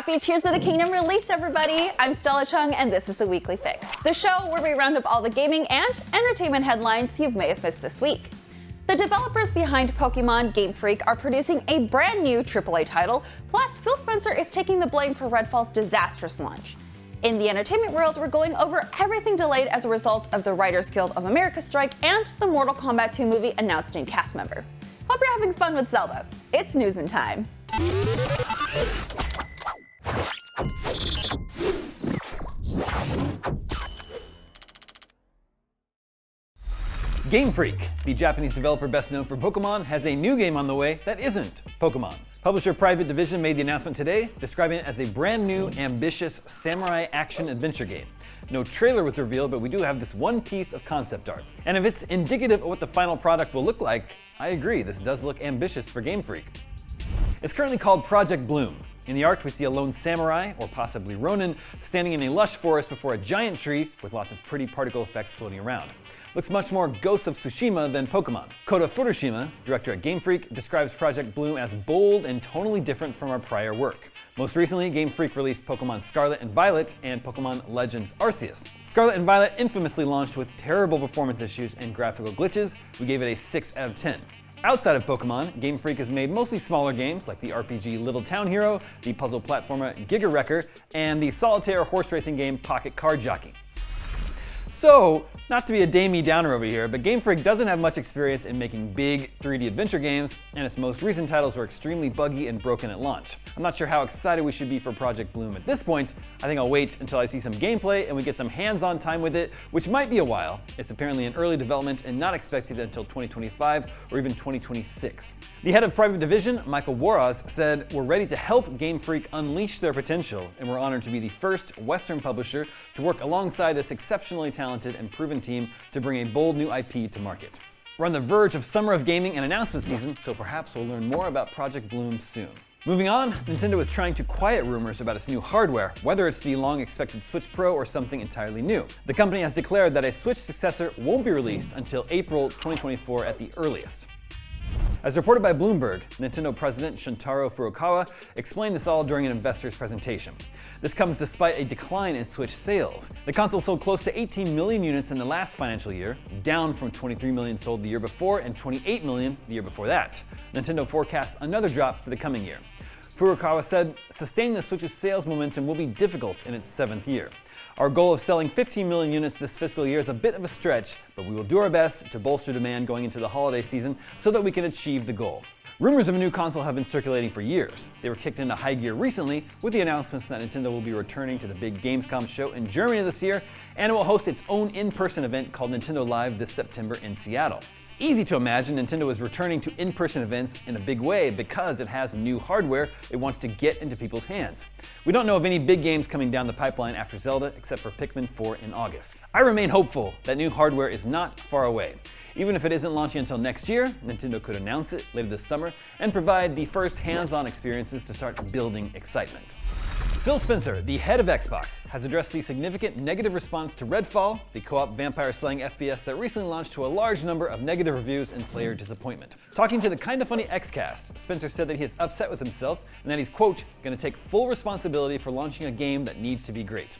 Happy Tears of the Kingdom release, everybody! I'm Stella Chung, and this is the Weekly Fix, the show where we round up all the gaming and entertainment headlines you may have missed this week. The developers behind Pokémon Game Freak are producing a brand new AAA title, plus Phil Spencer is taking the blame for Redfall's disastrous launch. In the entertainment world, we're going over everything delayed as a result of the Writers Guild of America strike and the Mortal Kombat 2 movie announced new cast member. Hope you're having fun with Zelda. It's news and time. Game Freak, the Japanese developer best known for Pokémon, has a new game on the way that isn't Pokémon. Publisher Private Division made the announcement today, describing it as a brand new, ambitious samurai action-adventure game. No trailer was revealed, but we do have this one piece of concept art. And if it's indicative of what the final product will look like, I agree, this does look ambitious for Game Freak. It's currently called Project Bloom. In the art, we see a lone samurai, or possibly Ronin, standing in a lush forest before a giant tree with lots of pretty particle effects floating around. Looks much more Ghost of Tsushima than Pokemon. Kota Furushima, director at Game Freak, describes Project Bloom as bold and tonally different from our prior work. Most recently, Game Freak released Pokemon Scarlet and Violet and Pokemon Legends Arceus. Scarlet and Violet infamously launched with terrible performance issues and graphical glitches. We gave it a 6 out of 10. Outside of Pokemon, Game Freak has made mostly smaller games like the RPG Little Town Hero, the puzzle platformer Giga Wrecker, and the solitaire horse racing game Pocket Card Jockey. So, not to be a Damey Downer over here, but Game Freak doesn't have much experience in making big 3D adventure games, and its most recent titles were extremely buggy and broken at launch. I'm not sure how excited we should be for Project Bloom at this point. I think I'll wait until I see some gameplay and we get some hands-on time with it, which might be a while. It's apparently in early development and not expected until 2025 or even 2026. The head of Private Division, Michael Warraz, said, "We're ready to help Game Freak unleash their potential, and we're honored to be the first Western publisher to work alongside this exceptionally talented and proven team to bring a bold new IP to market." We're on the verge of summer of gaming and announcement season, so perhaps we'll learn more about Project Bloom soon. Moving on, Nintendo is trying to quiet rumors about its new hardware, whether it's the long-expected Switch Pro or something entirely new. The company has declared that a Switch successor won't be released until April 2024 at the earliest. As reported by Bloomberg, Nintendo president Shuntaro Furukawa explained this all during an investor's presentation. This comes despite a decline in Switch sales. The console sold close to 18 million units in the last financial year, down from 23 million sold the year before and 28 million the year before that. Nintendo forecasts another drop for the coming year. Furukawa said, "Sustaining the Switch's sales momentum will be difficult in its 7th year. Our goal of selling 15 million units this fiscal year is a bit of a stretch, but we will do our best to bolster demand going into the holiday season so that we can achieve the goal." Rumors of a new console have been circulating for years. They were kicked into high gear recently with the announcements that Nintendo will be returning to the big Gamescom show in Germany this year, and it will host its own in-person event called Nintendo Live this September in Seattle. It's easy to imagine Nintendo is returning to in-person events in a big way because it has new hardware it wants to get into people's hands. We don't know of any big games coming down the pipeline after Zelda except for Pikmin 4 in August. I remain hopeful that new hardware is not far away. Even if it isn't launching until next year, Nintendo could announce it later this summer and provide the first hands-on experiences to start building excitement. Phil Spencer, the head of Xbox, has addressed the significant negative response to Redfall, the co-op vampire-slaying FPS that recently launched to a large number of negative reviews and player disappointment. Talking to the Kinda Funny Xcast, Spencer said that he is upset with himself and that he's, quote, "going to take full responsibility for launching a game that needs to be great."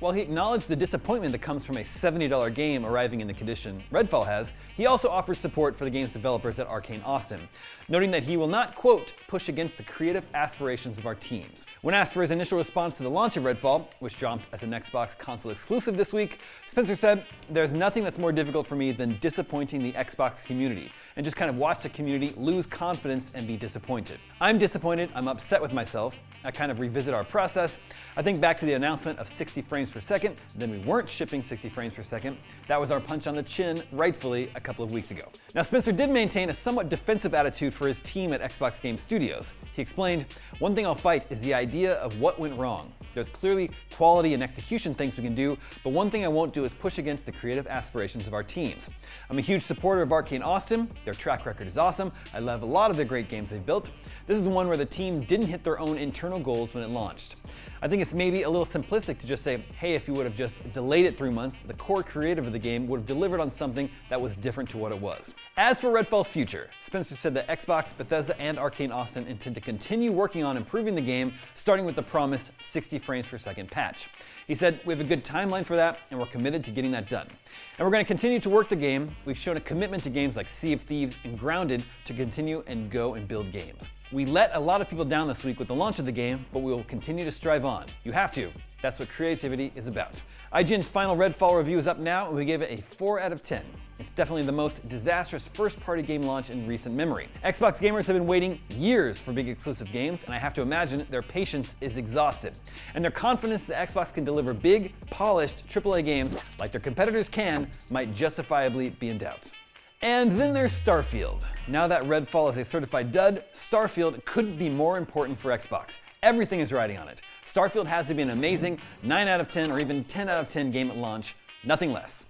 While he acknowledged the disappointment that comes from a $70 game arriving in the condition Redfall has, he also offers support for the game's developers at Arcane Austin, noting that he will not, quote, "push against the creative aspirations of our teams." When asked for his initial response to the launch of Redfall, which dropped as an Xbox console exclusive this week, Spencer said, "There's nothing that's more difficult for me than disappointing the Xbox community, and just kind of watch the community lose confidence and be disappointed. I'm disappointed, I'm upset with myself. I kind of revisit our process. I think back to the announcement of 60 frames per second, then we weren't shipping 60 frames per second. That was our punch on the chin, rightfully, a couple of weeks ago." Now, Spencer did maintain a somewhat defensive attitude for his team at Xbox Game Studios. He explained, "One thing I'll fight is the idea of what went wrong. There's clearly quality and execution things we can do, but one thing I won't do is push against the creative aspirations of our teams. I'm a huge supporter of Arcane Austin. Their track record is awesome. I love a lot of the great games they've built. This is one where the team didn't hit their own internal goals when it launched. I think it's maybe a little simplistic to just say, hey, if you would have just delayed it 3 months, the core creative of the game would have delivered on something that was different to what it was. As for Redfall's future, Spencer said that Xbox, Bethesda, and Arcane Austin intend to continue working on improving the game, starting with the promised 60 frames per second patch. He said, we have a good timeline for that, and we're committed to getting that done. And we're going to continue to work the game. We've shown a commitment to games like Sea of Thieves and Grounded to continue and go and build games. We let a lot of people down this week with the launch of the game, but we will continue to strive on. You have to. That's what creativity is about. IGN's final Redfall review is up now, and we gave it a 4 out of 10. It's definitely the most disastrous first-party game launch in recent memory. Xbox gamers have been waiting years for big exclusive games, and I have to imagine their patience is exhausted. And their confidence that Xbox can deliver big, polished AAA games like their competitors can might justifiably be in doubt. And then there's Starfield. Now that Redfall is a certified dud, Starfield couldn't be more important for Xbox. Everything is riding on it. Starfield has to be an amazing 9 out of 10 or even 10 out of 10 game at launch, nothing less.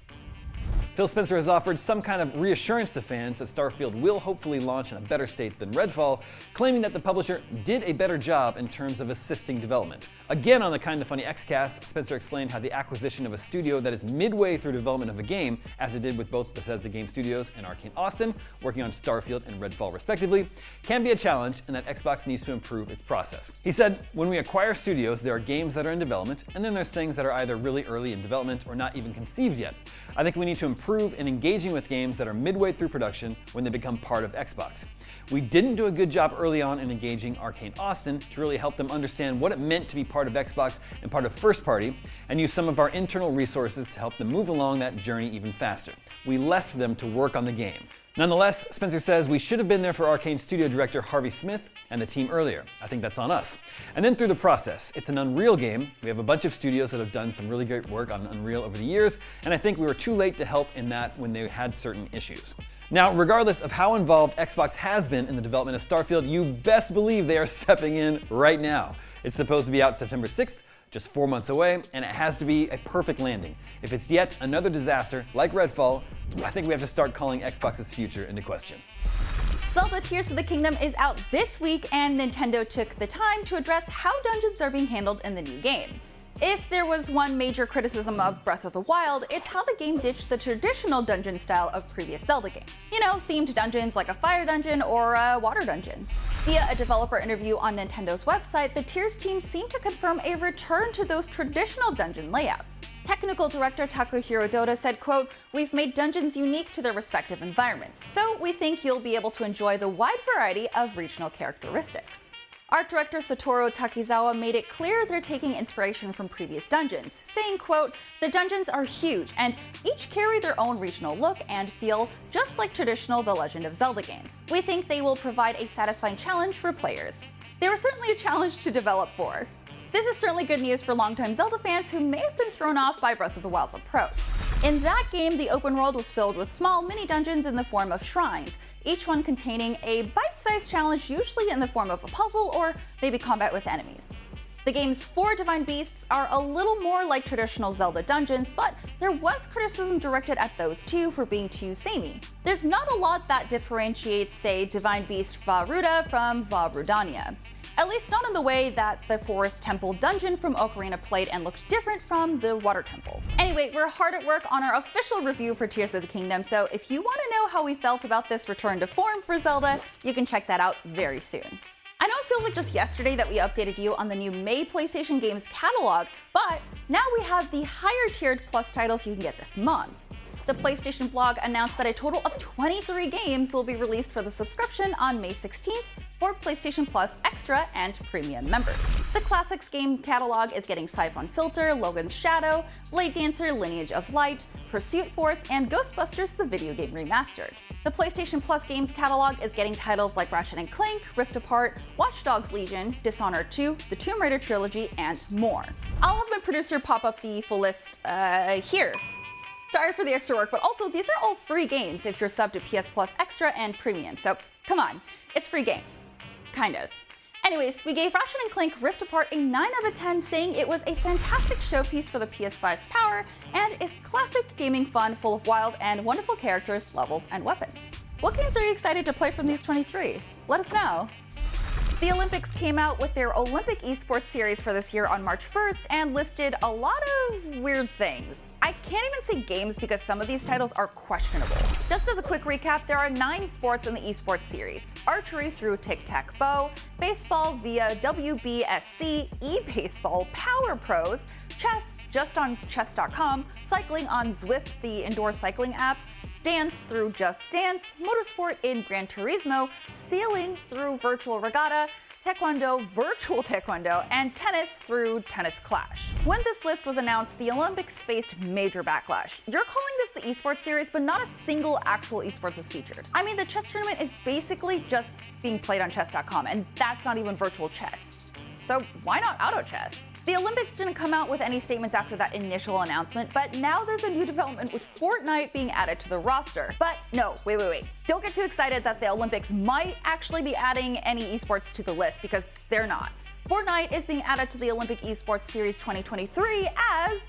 Phil Spencer has offered some kind of reassurance to fans that Starfield will hopefully launch in a better state than Redfall, claiming that the publisher did a better job in terms of assisting development. Again, on the Kinda Funny Xcast, Spencer explained how the acquisition of a studio that is midway through development of a game, as it did with both Bethesda Game Studios and Arcane Austin, working on Starfield and Redfall respectively, can be a challenge and that Xbox needs to improve its process. He said, when we acquire studios, there are games that are in development, and then there's things that are either really early in development or not even conceived yet. I think we need to improve in engaging with games that are midway through production when they become part of Xbox. We didn't do a good job early on in engaging Arcane Austin to really help them understand what it meant to be part of Xbox and part of first party, and use some of our internal resources to help them move along that journey even faster. We left them to work on the game. Nonetheless, Spencer says we should have been there for Arcane studio director Harvey Smith and the team earlier. I think that's on us. And then through the process, it's an Unreal game. We have a bunch of studios that have done some really great work on Unreal over the years, and I think we were too late to help in that when they had certain issues. Now, regardless of how involved Xbox has been in the development of Starfield, you best believe they are stepping in right now. It's supposed to be out September 6th, just 4 months away, and it has to be a perfect landing. If it's yet another disaster like Redfall, I think we have to start calling Xbox's future into question. Zelda Tears of the Kingdom is out this week, and Nintendo took the time to address how dungeons are being handled in the new game. If there was one major criticism of Breath of the Wild, it's how the game ditched the traditional dungeon style of previous Zelda games. You know, themed dungeons like a fire dungeon or a water dungeon. Via a developer interview on Nintendo's website, the Tears team seemed to confirm a return to those traditional dungeon layouts. Technical director Takuhiro Doda said, quote, "We've made dungeons unique to their respective environments, so we think you'll be able to enjoy the wide variety of regional characteristics." Art director Satoru Takizawa made it clear they're taking inspiration from previous dungeons, saying, quote, "The dungeons are huge and each carry their own regional look and feel just like traditional The Legend of Zelda games. We think they will provide a satisfying challenge for players." They were certainly a challenge to develop for. This is certainly good news for longtime Zelda fans who may have been thrown off by Breath of the Wild's approach. In that game, the open world was filled with small mini-dungeons in the form of shrines, each one containing a bite-sized challenge, usually in the form of a puzzle or maybe combat with enemies. The game's 4 divine beasts are a little more like traditional Zelda dungeons, but there was criticism directed at those two for being too samey. There's not a lot that differentiates, say, divine beast Vah Ruda from Vah Rudania. At least not in the way that the Forest Temple dungeon from Ocarina played and looked different from the Water Temple. Anyway, we're hard at work on our official review for Tears of the Kingdom, so if you want to know how we felt about this return to form for Zelda, you can check that out very soon. I know it feels like just yesterday that we updated you on the new May PlayStation Games catalog, but now we have the higher tiered Plus titles you can get this month. The PlayStation blog announced that a total of 23 games will be released for the subscription on May 16th for PlayStation Plus Extra and Premium members. The Classics game catalog is getting Siphon Filter, Logan's Shadow, Blade Dancer, Lineage of Light, Pursuit Force, and Ghostbusters the video game remastered. The PlayStation Plus games catalog is getting titles like Ratchet & Clank, Rift Apart, Watch Dogs Legion, Dishonored 2, the Tomb Raider trilogy, and more. I'll have my producer pop up the full list here. Sorry for the extra work, but also these are all free games if you're subbed to PS Plus Extra and Premium, so come on, it's free games. Kind of. Anyways, we gave Ratchet & Clank Rift Apart a 9 out of 10, saying it was a fantastic showpiece for the PS5's power and is classic gaming fun full of wild and wonderful characters, levels, and weapons. What games are you excited to play from these 23? Let us know. The Olympics came out with their Olympic eSports series for this year on March 1st and listed a lot of weird things. I can't even say games because some of these titles are questionable. Just as a quick recap, there are 9 sports in the eSports series. Archery through tic-tac-bow, baseball via WBSC, e-baseball, Power Pros, chess just on chess.com, cycling on Zwift, the indoor cycling app, dance through Just Dance, motorsport in Gran Turismo, sailing through Virtual Regatta, taekwondo, virtual taekwondo, and tennis through Tennis Clash. When this list was announced, the Olympics faced major backlash. You're calling this the esports series, but not a single actual esports is featured. I mean, the chess tournament is basically just being played on chess.com, and that's not even virtual chess. So why not auto chess? The Olympics didn't come out with any statements after that initial announcement, but now there's a new development with Fortnite being added to the roster. But no, wait. Don't get too excited that the Olympics might actually be adding any esports to the list, because they're not. Fortnite is being added to the Olympic Esports Series 2023 as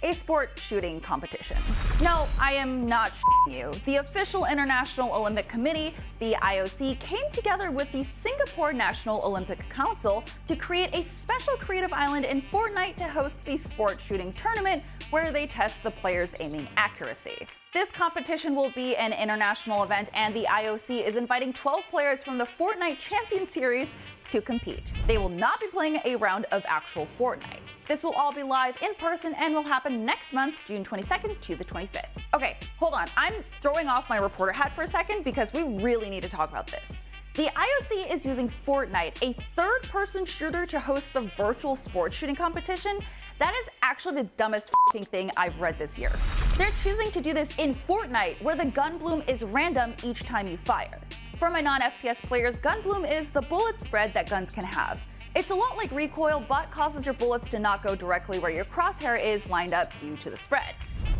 a sport shooting competition. No, I am not you. The official International Olympic Committee, the IOC, came together with the Singapore National Olympic Council to create a special creative island in Fortnite to host the sport shooting tournament where they test the players' aiming accuracy. This competition will be an international event, and the IOC is inviting 12 players from the Fortnite Champion Series to compete. They will not be playing a round of actual Fortnite. This will all be live in person and will happen next month, June 22nd to the 25th. Okay, hold on. I'm throwing off my reporter hat for a second because we really need to talk about this. The IOC is using Fortnite, a third-person shooter, to host the virtual sports shooting competition. That is actually the dumbest thing I've read this year. They're choosing to do this in Fortnite, where the gun bloom is random each time you fire. For my non-FPS players, gun bloom is the bullet spread that guns can have. It's a lot like recoil, but causes your bullets to not go directly where your crosshair is lined up due to the spread.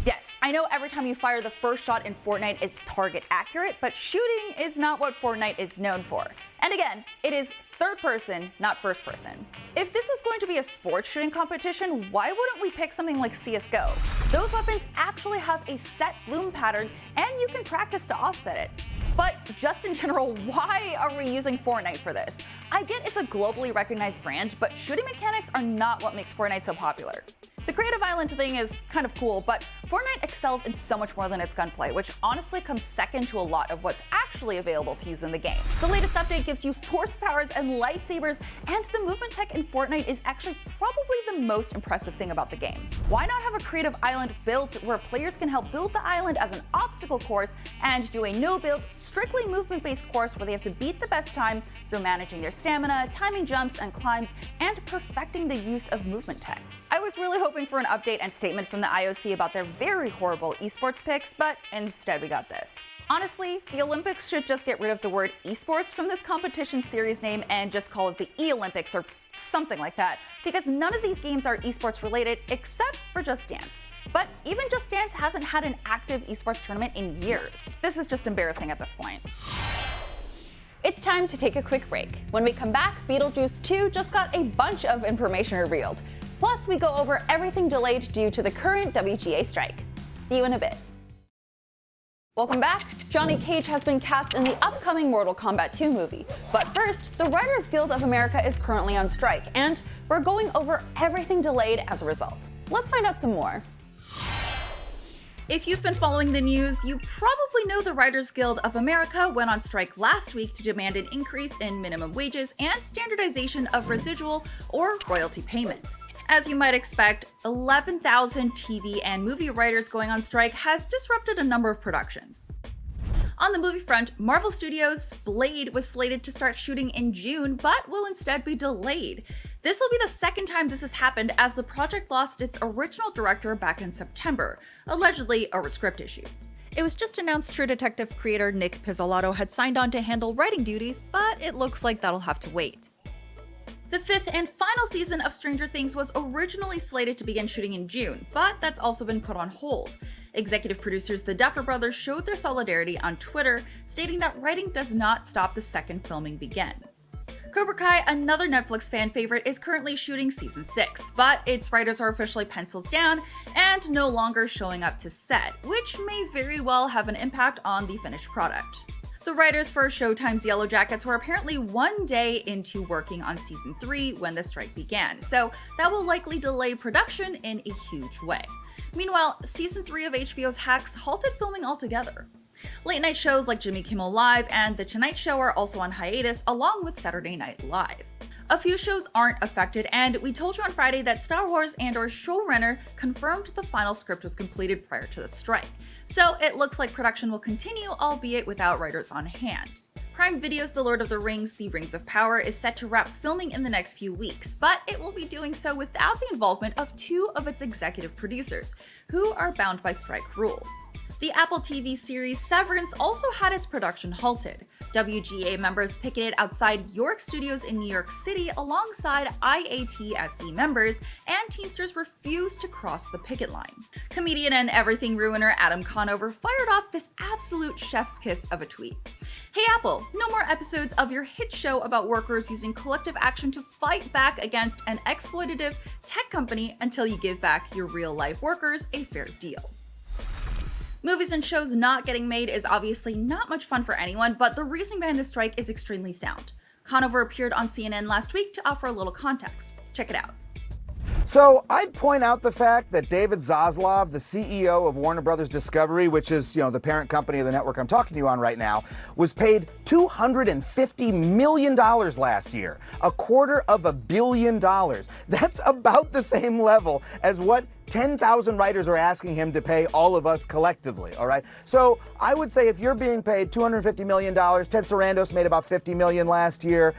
Yes, I know every time you fire, the first shot in Fortnite is target accurate, but shooting is not what Fortnite is known for. And again, it is third person, not first person. If this was going to be a sports shooting competition, why wouldn't we pick something like CSGO? Those weapons actually have a set bloom pattern, and you can practice to offset it. But just in general, why are we using Fortnite for this? I get it's a globally recognized brand, but shooting mechanics are not what makes Fortnite so popular. The creative island thing is kind of cool, but Fortnite excels in so much more than its gunplay, which honestly comes second to a lot of what's actually available to use in the game. The latest update gives you force powers and lightsabers, and the movement tech in Fortnite is actually probably the most impressive thing about the game. Why not have a creative island built where players can help build the island as an obstacle course and do a no-build, strictly movement-based course where they have to beat the best time through managing their stamina, timing jumps and climbs, and perfecting the use of movement tech? I was really hoping for an update and statement from the IOC about their very horrible esports picks, but instead we got this. Honestly, the Olympics should just get rid of the word esports from this competition series name and just call it the E-Olympics or something like that, because none of these games are esports related except for Just Dance. But even Just Dance hasn't had an active esports tournament in years. This is just embarrassing at this point. It's time to take a quick break. When we come back, Beetlejuice 2 just got a bunch of information revealed. Plus, we go over everything delayed due to the current WGA strike. See you in a bit. Welcome back. Johnny Cage has been cast in the upcoming Mortal Kombat 2 movie. But first, the Writers Guild of America is currently on strike, and we're going over everything delayed as a result. Let's find out some more. If you've been following the news, you probably know the Writers Guild of America went on strike last week to demand an increase in minimum wages and standardization of residual or royalty payments. As you might expect, 11,000 TV and movie writers going on strike has disrupted a number of productions. On the movie front, Marvel Studios' Blade was slated to start shooting in June, but will instead be delayed. This will be the second time this has happened, as the project lost its original director back in September, allegedly over script issues. It was just announced True Detective creator Nick Pizzolatto had signed on to handle writing duties, but it looks like that'll have to wait. The fifth and final season of Stranger Things was originally slated to begin shooting in June, but that's also been put on hold. Executive producers the Duffer Brothers showed their solidarity on Twitter, stating that writing does not stop the second filming begins. Cobra Kai, another Netflix fan favorite, is currently shooting season 6, but its writers are officially pencils down and no longer showing up to set, which may very well have an impact on the finished product. The writers for Showtime's Yellow Jackets were apparently one day into working on season 3 when the strike began, so that will likely delay production in a huge way. Meanwhile, season 3 of HBO's Hacks halted filming altogether. Late night shows like Jimmy Kimmel Live and The Tonight Show are also on hiatus, along with Saturday Night Live. A few shows aren't affected, and we told you on Friday that Star Wars and/or showrunner confirmed the final script was completed prior to the strike. So it looks like production will continue, albeit without writers on hand. Prime Video's The Lord of the Rings: The Rings of Power is set to wrap filming in the next few weeks, but it will be doing so without the involvement of 2 of its executive producers, who are bound by strike rules. The Apple TV series Severance also had its production halted. WGA members picketed outside York Studios in New York City alongside IATSE members, and Teamsters refused to cross the picket line. Comedian and everything ruiner Adam Conover fired off this absolute chef's kiss of a tweet. Hey Apple, no more episodes of your hit show about workers using collective action to fight back against an exploitative tech company until you give back your real-life workers a fair deal. Movies and shows not getting made is obviously not much fun for anyone, but the reasoning behind the strike is extremely sound. Conover appeared on CNN last week to offer a little context. Check it out. So I'd point out the fact that David Zaslav, the CEO of Warner Brothers Discovery, which is, the parent company of the network I'm talking to you on right now, was paid $250 million last year, $250 million. That's about the same level as what 10,000 writers are asking him to pay all of us collectively, all right? So I would say if you're being paid $250 million, Ted Sarandos made about $50 million last year.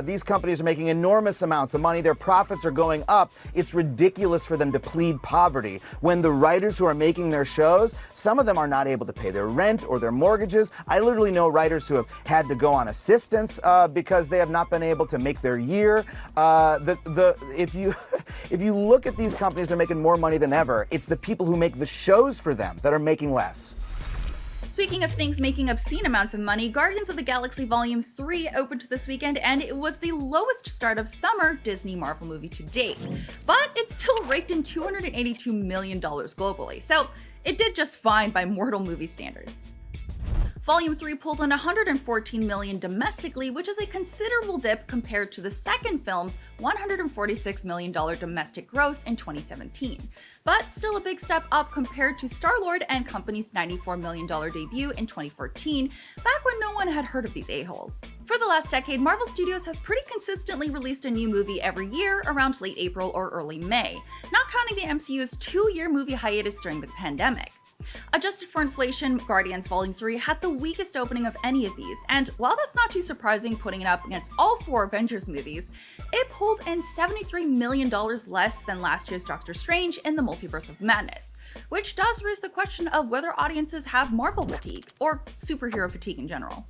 These companies are making enormous amounts of money. Their profits are going up. It's ridiculous for them to plead poverty when the writers who are making their shows, some of them are not able to pay their rent or their mortgages. I literally know writers who have had to go on assistance because they have not been able to make their year. If you look at these companies, they're making more money than ever. It's the people who make the shows for them that are making less. Speaking of things making obscene amounts of money, Guardians of the Galaxy Volume 3 opened this weekend, and it was the lowest start of summer Disney Marvel movie to date. But it still raked in $282 million globally, so it did just fine by mortal movie standards. Volume 3 pulled in $114 million domestically, which is a considerable dip compared to the second film's $146 million domestic gross in 2017, but still a big step up compared to Star-Lord and Company's $94 million debut in 2014, back when no one had heard of these a-holes. For the last decade, Marvel Studios has pretty consistently released a new movie every year around late April or early May, not counting the MCU's 2-year movie hiatus during the pandemic. Adjusted for inflation, Guardians Volume 3 had the weakest opening of any of these, and while that's not too surprising putting it up against all 4 Avengers movies, it pulled in $73 million less than last year's Doctor Strange in the Multiverse of Madness, which does raise the question of whether audiences have Marvel fatigue, or superhero fatigue in general.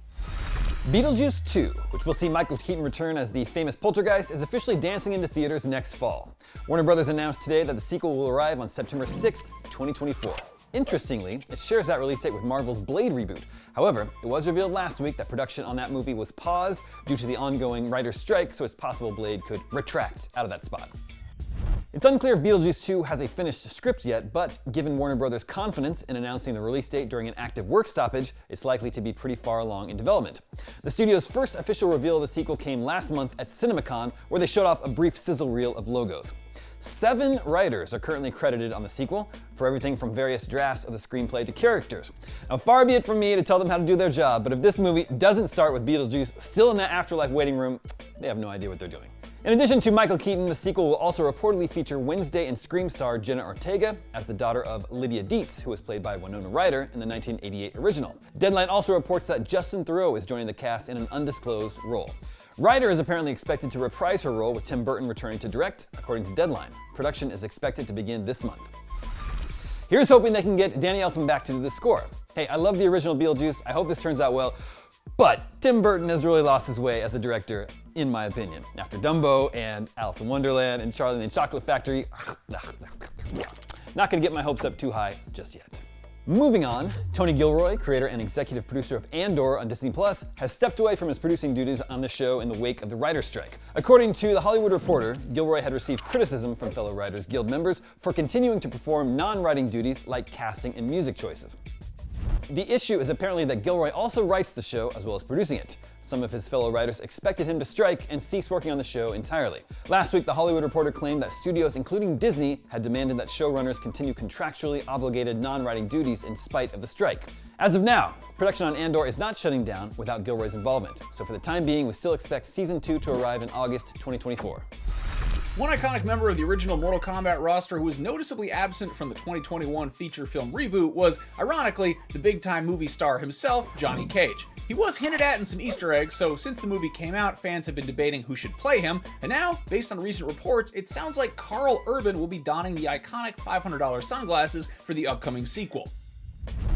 Beetlejuice 2, which will see Michael Keaton return as the famous poltergeist, is officially dancing into theaters next fall. Warner Brothers announced today that the sequel will arrive on September 6th, 2024. Interestingly, it shares that release date with Marvel's Blade reboot. However, it was revealed last week that production on that movie was paused due to the ongoing writer's strike, so it's possible Blade could retract out of that spot. It's unclear if Beetlejuice 2 has a finished script yet, but given Warner Brothers' confidence in announcing the release date during an active work stoppage, it's likely to be pretty far along in development. The studio's first official reveal of the sequel came last month at CinemaCon, where they showed off a brief sizzle reel of logos. 7 writers are currently credited on the sequel, for everything from various drafts of the screenplay to characters. Now, far be it from me to tell them how to do their job, but if this movie doesn't start with Beetlejuice still in that afterlife waiting room, they have no idea what they're doing. In addition to Michael Keaton, the sequel will also reportedly feature Wednesday and Scream star Jenna Ortega as the daughter of Lydia Dietz, who was played by Winona Ryder in the 1988 original. Deadline also reports that Justin Theroux is joining the cast in an undisclosed role. Ryder is apparently expected to reprise her role with Tim Burton returning to direct, according to Deadline. Production is expected to begin this month. Here's hoping they can get Danny Elfman back to do the score. Hey, I love the original Beetlejuice, I hope this turns out well, but Tim Burton has really lost his way as a director, in my opinion. After Dumbo and Alice in Wonderland and Charlie and the Chocolate Factory, not gonna get my hopes up too high just yet. Moving on, Tony Gilroy, creator and executive producer of Andor on Disney+, has stepped away from his producing duties on the show in the wake of the writer's strike. According to The Hollywood Reporter, Gilroy had received criticism from fellow Writers Guild members for continuing to perform non-writing duties like casting and music choices. The issue is apparently that Gilroy also writes the show as well as producing it. Some of his fellow writers expected him to strike and cease working on the show entirely. Last week, The Hollywood Reporter claimed that studios, including Disney, had demanded that showrunners continue contractually obligated non-writing duties in spite of the strike. As of now, production on Andor is not shutting down without Gilroy's involvement, so for the time being, we still expect Season 2 to arrive in August 2024. One iconic member of the original Mortal Kombat roster who was noticeably absent from the 2021 feature film reboot was, ironically, the big-time movie star himself, Johnny Cage. He was hinted at in some Easter eggs, so since the movie came out, fans have been debating who should play him, and now, based on recent reports, it sounds like Karl Urban will be donning the iconic $500 sunglasses for the upcoming sequel.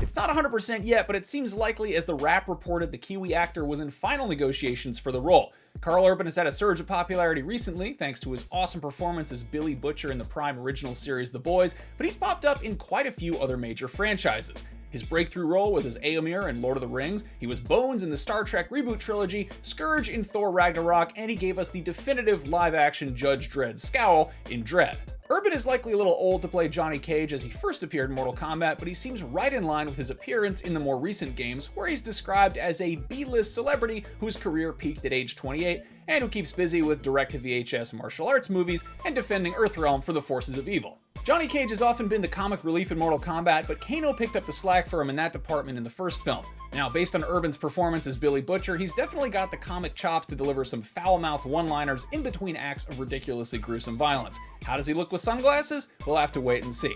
It's not 100% yet, but it seems likely as The Wrap reported the Kiwi actor was in final negotiations for the role. Karl Urban has had a surge of popularity recently, thanks to his awesome performance as Billy Butcher in the Prime original series The Boys, but he's popped up in quite a few other major franchises. His breakthrough role was as Éomer in Lord of the Rings, he was Bones in the Star Trek reboot trilogy, Scourge in Thor Ragnarok, and he gave us the definitive live-action Judge Dredd scowl in Dredd. Urban is likely a little old to play Johnny Cage as he first appeared in Mortal Kombat, but he seems right in line with his appearance in the more recent games, where he's described as a B-list celebrity whose career peaked at age 28 and who keeps busy with direct-to-VHS martial arts movies and defending Earthrealm for the forces of evil. Johnny Cage has often been the comic relief in Mortal Kombat, but Kano picked up the slack for him in that department in the first film. Now, based on Urban's performance as Billy Butcher, he's definitely got the comic chops to deliver some foul-mouthed one-liners in between acts of ridiculously gruesome violence. How does he look with sunglasses? We'll have to wait and see.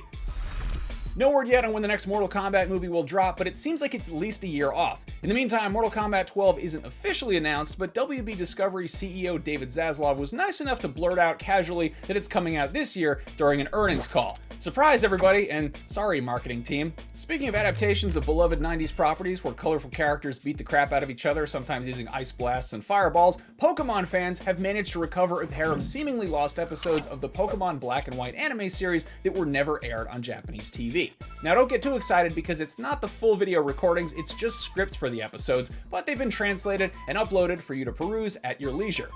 No word yet on when the next Mortal Kombat movie will drop, but it seems like it's at least a year off. In the meantime, Mortal Kombat 12 isn't officially announced, but WB Discovery CEO David Zaslav was nice enough to blurt out casually that it's coming out this year during an earnings call. Surprise, everybody, and sorry, marketing team. Speaking of adaptations of beloved 90s properties where colorful characters beat the crap out of each other, sometimes using ice blasts and fireballs, Pokémon fans have managed to recover a pair of seemingly lost episodes of the Pokémon Black and White anime series that were never aired on Japanese TV. Now, don't get too excited because it's not the full video recordings, it's just scripts for the episodes, but they've been translated and uploaded for you to peruse at your leisure.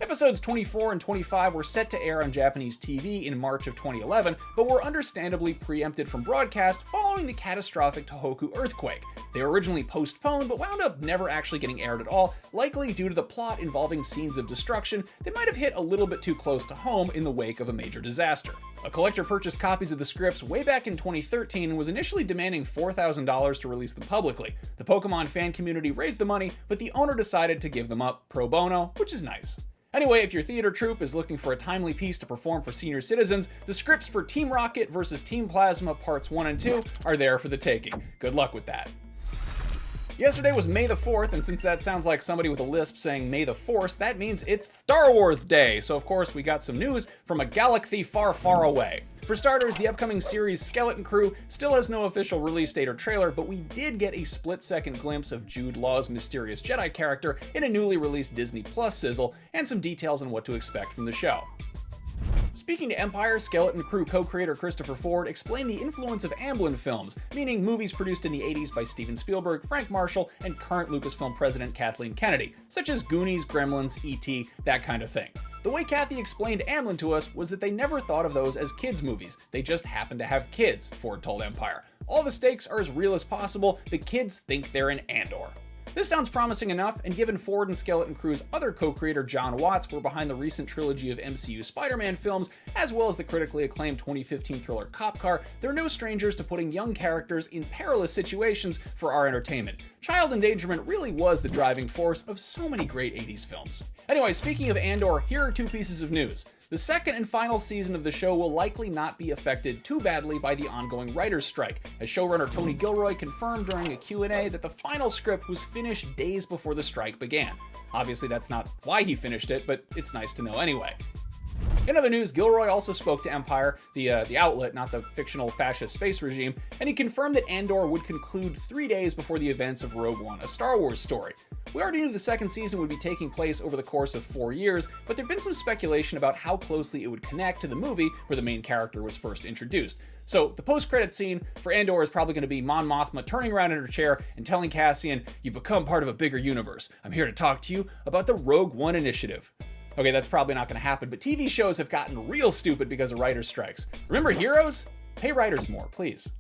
Episodes 24 and 25 were set to air on Japanese TV in March of 2011, but were understandably preempted from broadcast following the catastrophic Tohoku earthquake. They were originally postponed, but wound up never actually getting aired at all, likely due to the plot involving scenes of destruction that might have hit a little bit too close to home in the wake of a major disaster. A collector purchased copies of the scripts way back in 2013 and was initially demanding $4,000 to release them publicly. The Pokemon fan community raised the money, but the owner decided to give them up pro bono, which is nice. Anyway, if your theater troupe is looking for a timely piece to perform for senior citizens, the scripts for Team Rocket vs. Team Plasma Parts 1 and 2 are there for the taking. Good luck with that. Yesterday was May the 4th, and since that sounds like somebody with a lisp saying May the Force, that means it's Star Wars Day. So of course we got some news from a galaxy far, far away. For starters, the upcoming series Skeleton Crew still has no official release date or trailer, but we did get a split-second glimpse of Jude Law's mysterious Jedi character in a newly released Disney Plus sizzle, and some details on what to expect from the show. Speaking to Empire, Skeleton Crew co-creator Christopher Ford explained the influence of Amblin films, meaning movies produced in the 80s by Steven Spielberg, Frank Marshall, and current Lucasfilm president Kathleen Kennedy, such as Goonies, Gremlins, E.T., that kind of thing. The way Kathy explained Amblin to us was that they never thought of those as kids' movies, they just happened to have kids, Ford told Empire. All the stakes are as real as possible, the kids think they're in Andor. This sounds promising enough, and given Ford and Skeleton Crew's other co-creator John Watts were behind the recent trilogy of MCU Spider-Man films, as well as the critically acclaimed 2015 thriller Cop Car, they're no strangers to putting young characters in perilous situations for our entertainment. Child endangerment really was the driving force of so many great 80s films. Anyway, speaking of Andor, here are two pieces of news. The second and final season of the show will likely not be affected too badly by the ongoing writer's strike, as showrunner Tony Gilroy confirmed during a Q&A that the final script was finished days before the strike began. Obviously that's not why he finished it, but it's nice to know anyway. In other news, Gilroy also spoke to Empire, the outlet, not the fictional fascist space regime, and he confirmed that Andor would conclude 3 days before the events of Rogue One, a Star Wars story. We already knew the second season would be taking place over the course of 4 years, but there'd been some speculation about how closely it would connect to the movie where the main character was first introduced. So the post-credit scene for Andor is probably going to be Mon Mothma turning around in her chair and telling Cassian, "You've become part of a bigger universe. I'm here to talk to you about the Rogue One initiative." Okay, that's probably not going to happen, but TV shows have gotten real stupid because of writer's strikes. Remember Heroes? Pay writers more, please.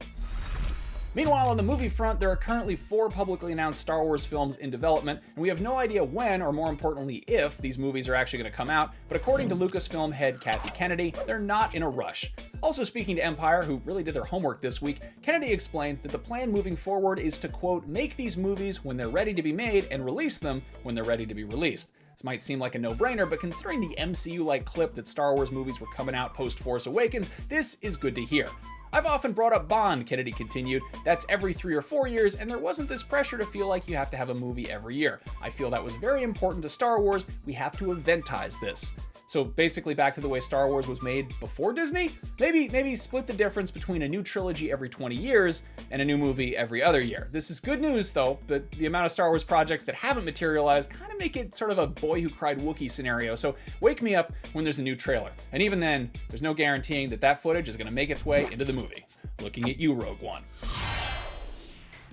Meanwhile, on the movie front, there are currently 4 publicly announced Star Wars films in development, and we have no idea when, or more importantly if, these movies are actually going to come out, but according to Lucasfilm head Kathy Kennedy, they're not in a rush. Also speaking to Empire, who really did their homework this week, Kennedy explained that the plan moving forward is to, quote, make these movies when they're ready to be made and release them when they're ready to be released. This might seem like a no-brainer, but considering the MCU-like clip that Star Wars movies were coming out post-Force Awakens, this is good to hear. I've often brought up Bond, Kennedy continued. That's every 3 or 4 years, and there wasn't this pressure to feel like you have to have a movie every year. I feel that was very important to Star Wars. We have to eventize this. So basically back to the way Star Wars was made before Disney? Maybe split the difference between a new trilogy every 20 years and a new movie every other year. This is good news though, but the amount of Star Wars projects that haven't materialized kind of make it sort of a boy who cried Wookiee scenario, so wake me up when there's a new trailer. And even then, there's no guaranteeing that that footage is going to make its way into the movie. Looking at you, Rogue One.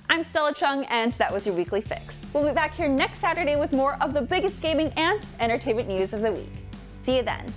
I'm Stella Chung, and that was your Weekly Fix. We'll be back here next Saturday with more of the biggest gaming and entertainment news of the week. See you then.